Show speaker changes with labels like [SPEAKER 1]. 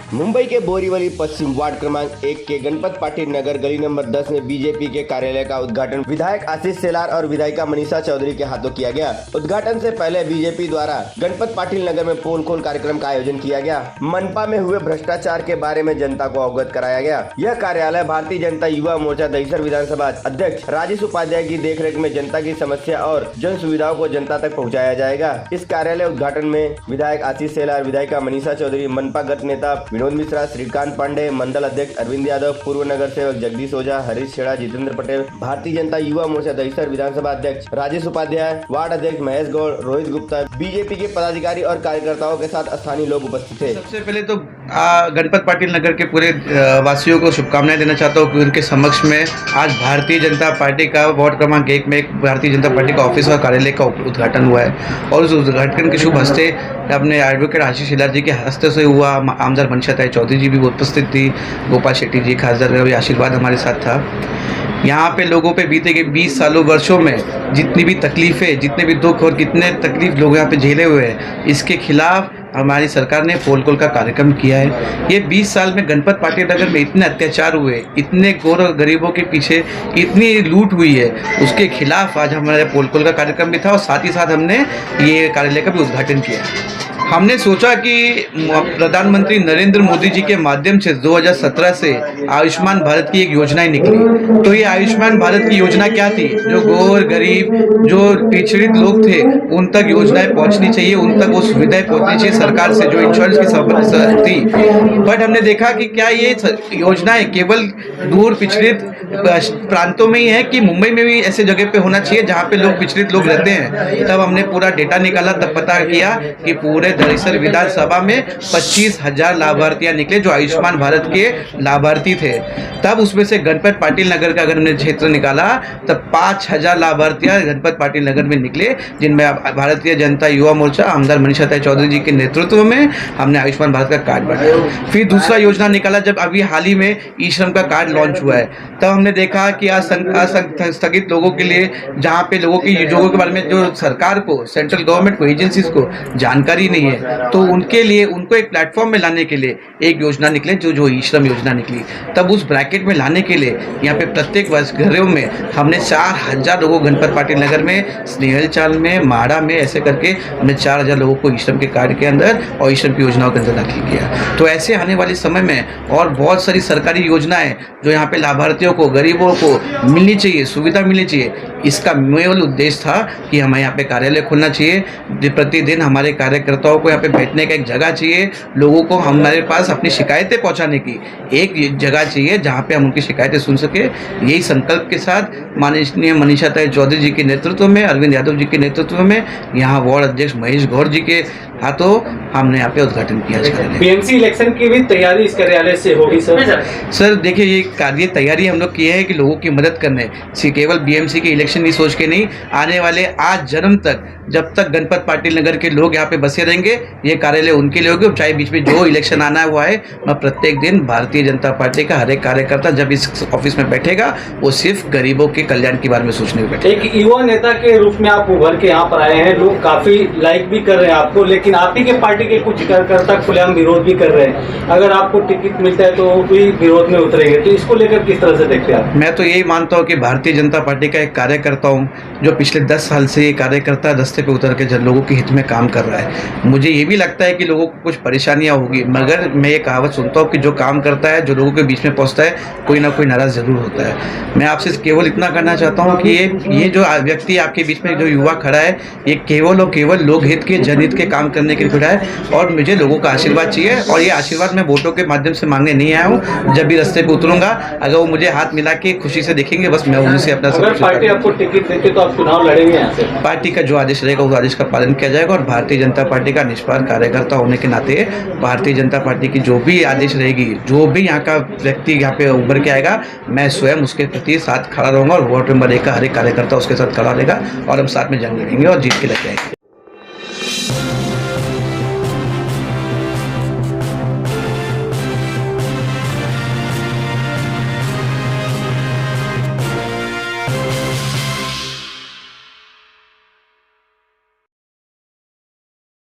[SPEAKER 1] मुंबई के बोरीवली पश्चिम वार्ड क्रमांक 1 के गणपत पाटिल नगर गली नंबर 10 में बीजेपी के कार्यालय का उद्घाटन विधायक आशीष शेलार और विधायिका मनीषा चौधरी के हाथों किया गया। उद्घाटन से पहले बीजेपी द्वारा गणपत पाटिल नगर में पोल खोल कार्यक्रम का आयोजन किया गया। मनपा में हुए भ्रष्टाचार के बारे में जनता को अवगत कराया गया। यह कार्यालय भारतीय जनता युवा मोर्चा दहिसर विधानसभा अध्यक्ष राजेश उपाध्याय की देखरेख में जनता की समस्या और जन सुविधाओं को जनता तक पहुँचाया जाएगा। इस कार्यालय उद्घाटन में विधायक आशीष शेलार, विधायिका मनीषा चौधरी, मनपा गत नेता विनोद मिश्रा, श्रीकांत पांडे, मंडल अध्यक्ष अरविंद यादव, पूर्व नगर सेवक जगदीश ओझा, हरीश छेड़ा, जितेंद्र पटेल, भारतीय जनता युवा मोर्चा दहिसर विधानसभा अध्यक्ष राजेश उपाध्याय, वार्ड अध्यक्ष महेश गौड़, रोहित गुप्ता, बीजेपी के पदाधिकारी और कार्यकर्ताओं के साथ स्थानीय लोग उपस्थित थे।
[SPEAKER 2] सबसे पहले तो गणपत पाटिल नगर के पूरे वासियों को शुभकामनाएं देना चाहता हूँ कि उनके समक्ष में आज भारतीय जनता पार्टी का वार्ड क्रमांक 1 में एक भारतीय जनता पार्टी का ऑफिस और कार्यालय का उद्घाटन हुआ है और उस उद्घाटन के शुभ हस्ते अपने एडवोकेट आशीष शेलार जी के हस्ते से हुआ। आमदार मनीषा चौधरी जी भी उपस्थित थी, गोपाल शेट्टी जी, खासदार का भी आशीर्वाद हमारे साथ था। यहाँ पे लोगों पे बीते के 20 सालों वर्षों में जितनी भी तकलीफ़ें, जितने भी दुख और कितने तकलीफ लोग यहाँ पे झेले हुए हैं, इसके खिलाफ हमारी सरकार ने पोल खोल का कार्यक्रम किया है। ये 20 साल में गणपत पाटिल नगर में इतने अत्याचार हुए, इतने गरीबों के पीछे इतनी लूट हुई है, उसके खिलाफ आज हमारे पोल खोल का कार्यक्रम भी था और साथ ही साथ हमने ये कार्यालय का भी उद्घाटन किया है। हमने सोचा कि प्रधानमंत्री नरेंद्र मोदी जी के माध्यम से 2017 से आयुष्मान भारत की एक योजनाएं निकली। तो ये आयुष्मान भारत की योजना क्या थी? जो गौर गरीब, जो पिछड़ित लोग थे, उन तक योजनाएं पहुंचनी चाहिए, उन तक वो सुविधाएं पहुंचनी चाहिए सरकार से, जो इंश्योरेंस की समस्या थी। बट हमने देखा कि क्या ये योजनाएं केवल दूर पिछड़ित प्रांतों में ही है कि मुंबई में भी ऐसे जगह पे होना चाहिए जहाँ पे लोग पिछड़ित लोग रहते हैं। तब हमने पूरा डेटा निकाला, तब पता किया कि पूरे दहिसर विधानसभा में 25,000 लाभार्थियां निकले जो आयुष्मान भारत के लाभार्थी थे। तब उसमें से गणपत पाटिल नगर का अगर हमने क्षेत्र निकाला तब 5,000 लाभार्थियां गणपत पाटिल नगर में निकले, जिनमें भारतीय जनता युवा मोर्चा आमदार मनीषा चौधरी जी के नेतृत्व में हमने आयुष्मान भारत का कार्ड बनाया। फिर दूसरा योजना निकाला जब अभी हाल ही में ई श्रम का कार्ड लॉन्च हुआ है, तब हमने देखा कि असंगठित लोगों के लिए, जहाँ पे लोगों के बारे में जो सरकार को, सेंट्रल गवर्नमेंट को, एजेंसीज को जानकारी नहीं है, तो उनके लिए उनको एक प्लेटफॉर्म में लाने के लिए एक योजना निकले जो ई श्रम योजना निकली। तब उस ब्रैकेट में लाने के लिए यहाँ पे प्रत्येक घरों में हमने 4,000 लोगों गणपत पाटिल नगर में, स्नेहल चाल में, माड़ा में, ऐसे करके हमने 4,000 लोगों को ई श्रम के कार्ड के अंदर और ई श्रम की योजनाओं के अंदर दाखिल किया। तो ऐसे आने वाले समय में और बहुत सारी सरकारी योजनाएं जो यहाँ पे लाभार्थियों को, गरीबों को मिलनी चाहिए, सुविधा मिलनी चाहिए, इसका मूल उद्देश्य था कि हमें यहाँ पे कार्यालय खोलना चाहिए। प्रतिदिन हमारे कार्यकर्ताओं को यहाँ पे बैठने का एक जगह चाहिए, लोगों को हमारे पास अपनी शिकायतें पहुँचाने की एक जगह चाहिए जहाँ पे हम उनकी शिकायतें सुन सके। यही संकल्प के साथ माननीय मनीषा चौधरी जी के नेतृत्व में, अरविंद यादव जी के नेतृत्व में, यहाँ वार्ड अध्यक्ष महेश गौड़ जी के हाथों हमने यहाँ पे उद्घाटन किया।
[SPEAKER 3] बीएमसी इलेक्शन की भी तैयारी इस कार्यालय से होगी
[SPEAKER 2] सर देखिए, ये कार्य तैयारी हम लोग किए हैं कि लोगों की मदद करने, केवल बीएमसी के इलेक्शन नहीं सोच के नहीं, आने वाले आज जन्म तक, जब तक गणपत पाटिल नगर के लोग यहाँ पे बसे रहेंगे, ये कार्यालय उनके लिए होगी। चाहे बीच में जो इलेक्शन आना हुआ है, मैं प्रत्येक दिन भारतीय जनता पार्टी का हर एक कार्यकर्ता जब इस ऑफिस में बैठेगा, वो सिर्फ गरीबों के कल्याण के बारे में सोचने में बैठेगा।
[SPEAKER 3] एक युवा नेता के रूप में आप उभर के यहाँ पर आए हैं, लोग काफी लाइक भी कर रहे हैं आपको, लेकिन आप ही के पार्टी के कुछ कार्यकर्ता खुलेआम विरोध भी कर रहे हैं। अगर आपको टिकट मिलता है तो भी विरोध में उतरेंगे, तो इसको लेकर किस तरह से देखते हैं आप?
[SPEAKER 2] मैं तो यही मानता हूँ कि भारतीय जनता पार्टी का एक कार्यकर्ता हूँ जो पिछले 10 साल से ये कार्यकर्ता रास्ते पे उतर के लोगों के हित में काम कर रहा है। मुझे ये भी लगता है कि लोगों को कुछ परेशानियां होगी, मगर मैं ये कहावत सुनता हूँ कि जो काम करता है, जो लोगों के बीच में पहुँचता है, कोई ना कोई नाराज जरूर होता है। मैं आपसे केवल इतना कहना चाहता हूँ कि ये जो व्यक्ति आपके बीच में, जो युवा खड़ा है, ये केवल और केवल लोक हित के, जनहित के काम करने के लिए खड़ा है और मुझे लोगों का आशीर्वाद चाहिए। और ये आशीर्वाद मैं वोटों के माध्यम से मांगने नहीं आया हूँ। जब भी रास्ते पे उतरूंगा, अगर वो मुझे हाथ मिला के खुशी से देखेंगे, बस मैं उनसे अपना सब।
[SPEAKER 3] पार्टी आपको टिकट देती तो आप चुनाव लड़ेंगे यहाँ से?
[SPEAKER 2] पार्टी का जो आदेश रहेगा उस आदेश का पालन किया जाएगा और भारतीय जनता पार्टी का निष्पार कार्यकर्ता होने के नाते भारतीय जनता पार्टी की जो भी आदेश रहेगी, जो भी यहाँ का व्यक्ति यहाँ पे उभर के आएगा, मैं स्वयं उसके प्रति साथ खड़ा रहूंगा और वार्ड नंबर 1 का हर एक कार्यकर्ता उसके साथ खड़ा रहेगा और हम साथ में जंग लड़ेंगे और जीत के लेके आएंगे।